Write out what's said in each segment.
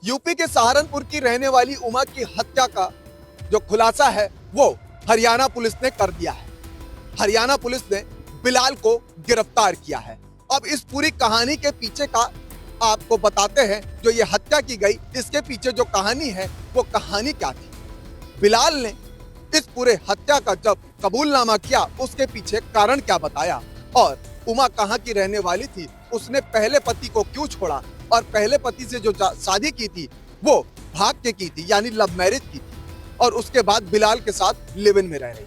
UP के सहारनपुर की रहने वाली उमा की हत्या का जो खुलासा है वो हरियाणा पुलिस ने कर दिया है। हरियाणा पुलिस ने बिलाल को गिरफ्तार किया है। अब इस पूरी कहानी के पीछे का आपको बताते हैं, जो ये हत्या की गई इसके पीछे जो कहानी है वो कहानी क्या थी। बिलाल ने इस पूरे हत्या का जब कबूलनामा किया उसके पीछे कारण क्या बताया, और उमा कहाँ की रहने वाली थी, उसने पहले पति को क्यों छोड़ा, और पहले पति से जो शादी की थी वो भाग के की थी, यानी लव मैरिज की थी, और उसके बाद बिलाल के साथ लिव इन में रह रही।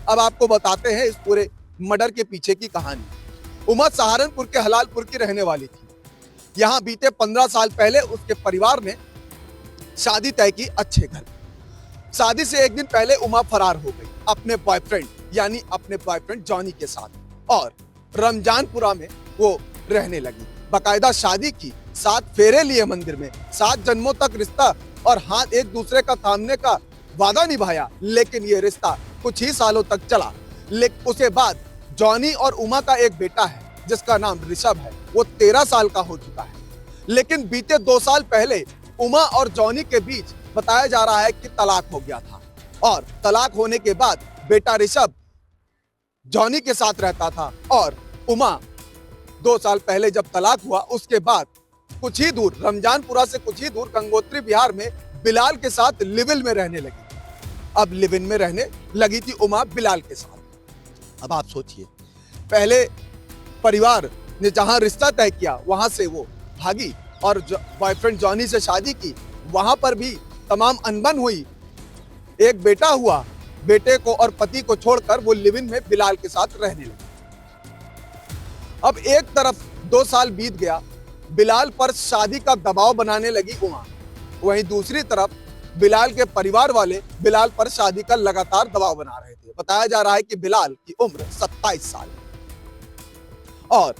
अब आपको बताते हैं इस पूरे मर्डर के पीछे की कहानी। उमा सहारनपुर के हलालपुर की रहने वाली थी। यहाँ बीते 15 साल पहले उसके परिवार ने शादी तय की अच्छे घर। शादी से एक दिन पहले उमा फरार हो गई अपने बॉयफ्रेंड जॉनी के साथ, और रमजानपुरा में वो रहने लगी। बाकायदा शादी की, 7 फेरे लिए मंदिर में, 7 जन्मों तक रिश्ता और हाथ एक दूसरे का थामने का वादा निभाया। लेकिन ये रिश्ता कुछ ही सालों तक चला। लेकिन उसके बाद जॉनी और उमा का एक बेटा है जिसका नाम ऋषभ है, वो 13 साल का हो चुका है। लेकिन बीते 2 साल पहले उमा और जॉनी के बीच बताया जा रहा है कि तलाक हो गया था, और तलाक होने के बाद बेटा ऋषभ जॉनी के साथ रहता था, और उमा 2 साल पहले जब तलाक हुआ उसके बाद कुछ ही दूर रमजानपुरा से कुछ ही दूर गंगोत्री बिहार में बिलाल के साथ लिव इन में रहने लगी। अब लिव इन में रहने लगी थी उमा बिलाल के साथ। अब आप सोचिए, पहले परिवार ने जहां रिश्ता तय किया वहां से वो भागी और बॉयफ्रेंड जॉनी से शादी की, वहां पर भी तमाम अनबन हुई, एक बेटा हुआ, बेटे को और पति को छोड़कर वो लिव इन में बिलाल के साथ रहने लगी। अब एक तरफ 2 साल बीत गया, बिलाल पर शादी का दबाव बनाने लगी उमा, वहीं दूसरी तरफ बिलाल के परिवार वाले बिलाल पर शादी का लगातार दबाव बना रहे थे। बताया जा रहा है कि बिलाल की उम्र 27 साल है और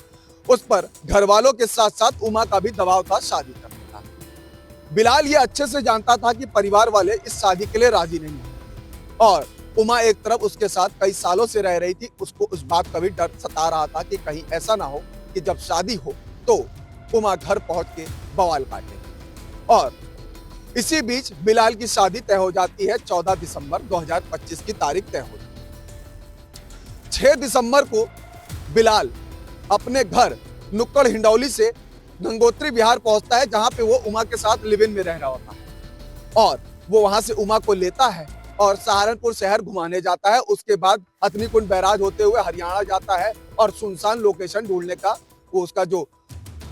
उस पर घर वालों के साथ साथ उमा का भी दबाव था शादी करने का। बिलाल ये अच्छे से जानता था कि परिवार वाले इस शादी के लिए राजी नहीं है, और उमा एक तरफ उसके साथ कई सालों से रह रही थी। उसको उस बात का भी डर सता रहा था कि कहीं ऐसा ना हो कि जब शादी हो तो उमा घर पहुंच के बवाल काटे। और इसी बीच बिलाल की शादी तय हो जाती है। 14 दिसंबर 2025 की तारीख तय होती है। 6 दिसंबर को बिलाल अपने घर नुक्कड़ हिंडौली से गंगोत्री बिहार पहुंचता है, जहां पे वो उमा के साथ लिव इन में रह रहा होता है, और वो वहां से उमा को लेता है और सहारनपुर शहर घुमाने जाता है। उसके बाद हथनीकुंड बैराज होते हुए हरियाणा जाता है और सुनसान लोकेशन ढूंढने का वो उसका जो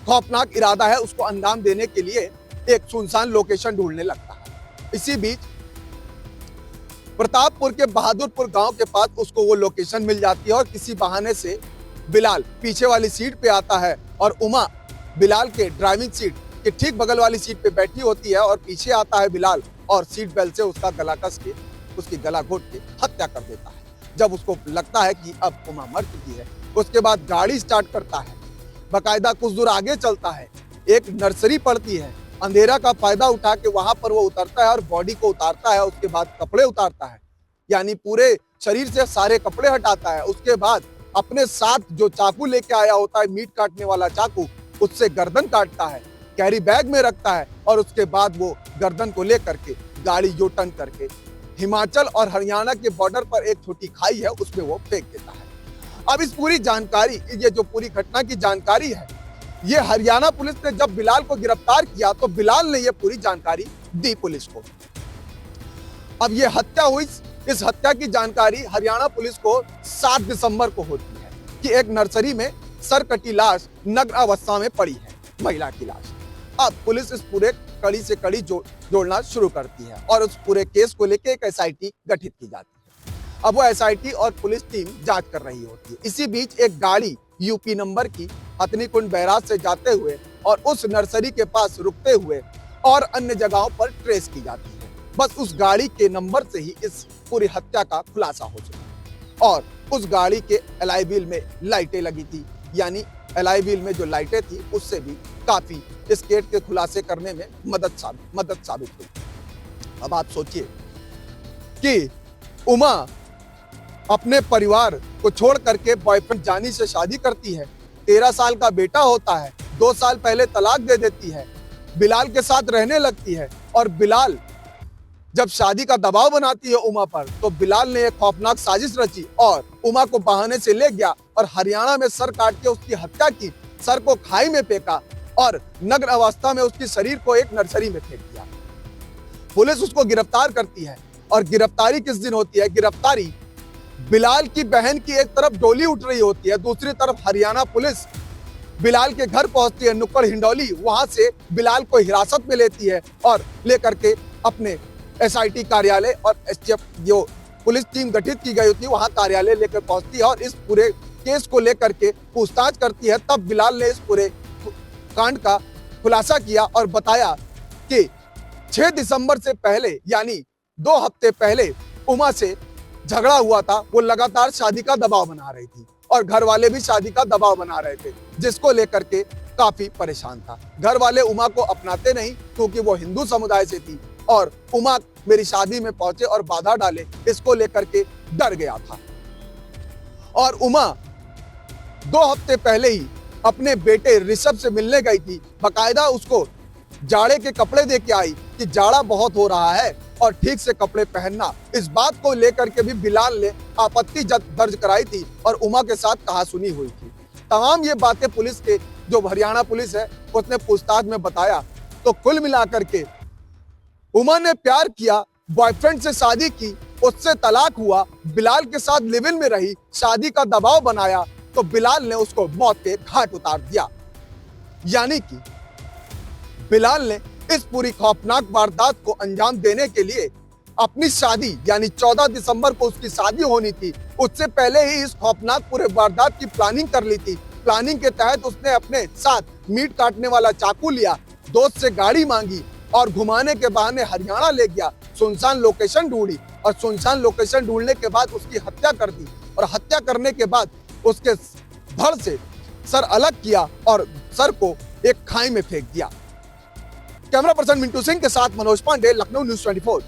खौफनाक इरादा है उसको अंजाम देने के लिए एक सुनसान लोकेशन ढूंढने लगता है। इसी बीच प्रतापपुर के बहादुरपुर गांव के पास उसको वो लोकेशन मिल जाती है, और किसी बहाने से बिलाल पीछे वाली सीट पे आता है और उमा बिलाल के ड्राइविंग सीट के ठीक बगल वाली सीट पे बैठी होती है, और पीछे आता है बिलाल और सीट बेल्ट से उसका गला कस के उसकी गला घोट के हत्या कर देता है। जब उसको लगता है कि अब उमा मर चुकी है, उसके बाद गाड़ी स्टार्ट करता है, बाकायदा कुछ दूर आगे चलता है, एक नर्सरी पड़ती है, अंधेरा का फायदा उठा के वहां पर वो उतरता है और बॉडी को उतारता है। उसके बाद कपड़े उतारता है, यानी पूरे शरीर से सारे कपड़े हटाता है। उसके बाद अपने साथ जो चाकू लेके आया होता है, मीट काटने वाला चाकू, उससे गर्दन काटता है, कैरी बैग में रखता है, और उसके बाद वो गर्दन को लेकर के गाड़ी यू टर्न करके हिमाचल और हरियाणा के बॉर्डर पर एक छोटी खाई है उसमें वो फेंक देता है। अब इस पूरी जानकारी, ये जो पूरी घटना की जानकारी है, ये हरियाणा पुलिस ने जब बिलाल को गिरफ्तार किया तो बिलाल ने ये पूरी जानकारी दी पुलिस को। अब ये हत्या हुई, इस हत्या की जानकारी हरियाणा पुलिस को 7 दिसंबर को होती है कि एक नर्सरी में सरकटी लाश नग्न अवस्था में पड़ी है, महिला की लाश। अब पुलिस इस पूरे कड़ी से कड़ी जोड़ना शुरू करती है और उस पूरे केस को लेकर एक एसआईटी गठित की जाती है। अब वो एसआईटी और पुलिस टीम जांच कर रही होती है। इसी बीच एक गाड़ी यूपी नंबर की हथनीकुंड बैराज से जाते हुए और उस नर्सरी के पास रुकते हुए और अन्य जगहों पर ट्रेस की जाती है। बस उस गाड़ी के नंबर से ही इस पूरी हत्या का खुलासा हो चुका है, और उस गाड़ी के एलॉय व्हील में लाइटें लगी थी, यानी एलॉय व्हील में जो लाइटें थी उससे भी काफी इस केस के खुलासे करने में मदद साबित हुई। अब आप सोचिए कि उमा अपने परिवार को छोड़ करके बॉयफ्रेंड जानी से शादी करती है, 13 साल का बेटा होता है, 2 साल पहले तलाक दे देती है, बिलाल के साथ रहने लगती है और बिलाल जब शादी का दबाव बनाती है उमा पर, तो बिलाल ने एक खौफनाक साजिश रची और उमा को बहाने से ले गया और हरियाणा में सर काट के उसकी हत्या की, सर को खाई में फेंका और नग्न अवस्था में उसके शरीर को एक नर्सरी में फेंक दिया। पुलिस उसको गिरफ्तार करती है और गिरफ्तारी किस दिन होती है? गिरफ्तारी बिलाल की बहन की एक तरफ डोली उठ रही होती है, दूसरी तरफ हरियाणा पुलिस बिलाल के घर पहुंचती है, नुक्कड़ हिंडौली। वहां से बिलाल को हिरासत में लेती है और लेकर के अपने एसआईटी कार्यालय और एसटीएफ जो पुलिस टीम गठित की गई होती है वहां कार्यालय लेकर पहुंचती है और इस पूरे केस को लेकर के पूछताछ करती है। तब बिलाल ने इस पूरे कांड का खुलासा किया और बताया कि 6 दिसंबर से पहले यानी 2 हफ्ते पहले उमा से झगड़ा हुआ था। वो लगातार शादी का दबाव बना रही थी और घर वाले भी शादी का दबाव बना रहे थे, जिसको लेकर के काफी परेशान था। घर वाले उमा को अपनाते नहीं क्योंकि वो हिंदू समुदाय से थी और उमा मेरी शादी में पहुंचे और बाधा डाले, इसको लेकर के डर गया था। और उमा 2 हफ्ते पहले ही अपने बेटे ऋषभ से मिलने गई थी। बकायदा उसको जाड़े के कपड़े दे के आई कि जाड़ा बहुत हो रहा है और ठीक से कपड़े पहनना। इस बात को लेकर के भी बिलाल ने आपत्ति दर्ज कराई थी और उमा के साथ कहासुनी हुई थी। तमाम ये बातें पुलिस के जो हरियाणा पुलिस है उसने पूछताछ में बताया। तो कुल मिलाकर के उमा ने प्यार किया, बॉयफ्रेंड से शादी की, उससे तलाक हुआ, बिलाल के साथ लिव इन में रही, शादी का दबाव बनाया, तो बिलाल ने उसको मौत के घाट उतार दिया। यानी कि बिलाल ने इस पूरी खौफनाक वारदात को अंजाम देने के लिए अपनी शादी यानी 14 दिसंबर को उसकी शादी होनी थी, उससे पहले ही इस खौफनाक पूरे वारदात की प्लानिंग कर ली थी। प्लानिंग के तहत उसने अपने साथ मीट काटने वाला चाकू लिया, दोस्त से गाड़ी मांगी और घुमाने के बहाने हरियाणा ले गया, सुनसान लोकेशन ढूंढी और सुनसान लोकेशन ढूंढने के बाद उसकी हत्या कर दी और हत्या करने के बाद उसके धड़ से सर अलग किया और सर को एक खाई में फेंक दिया। कैमरा पर्सन मिंटू सिंह के साथ मनोज पांडे, लखनऊ न्यूज़ 24।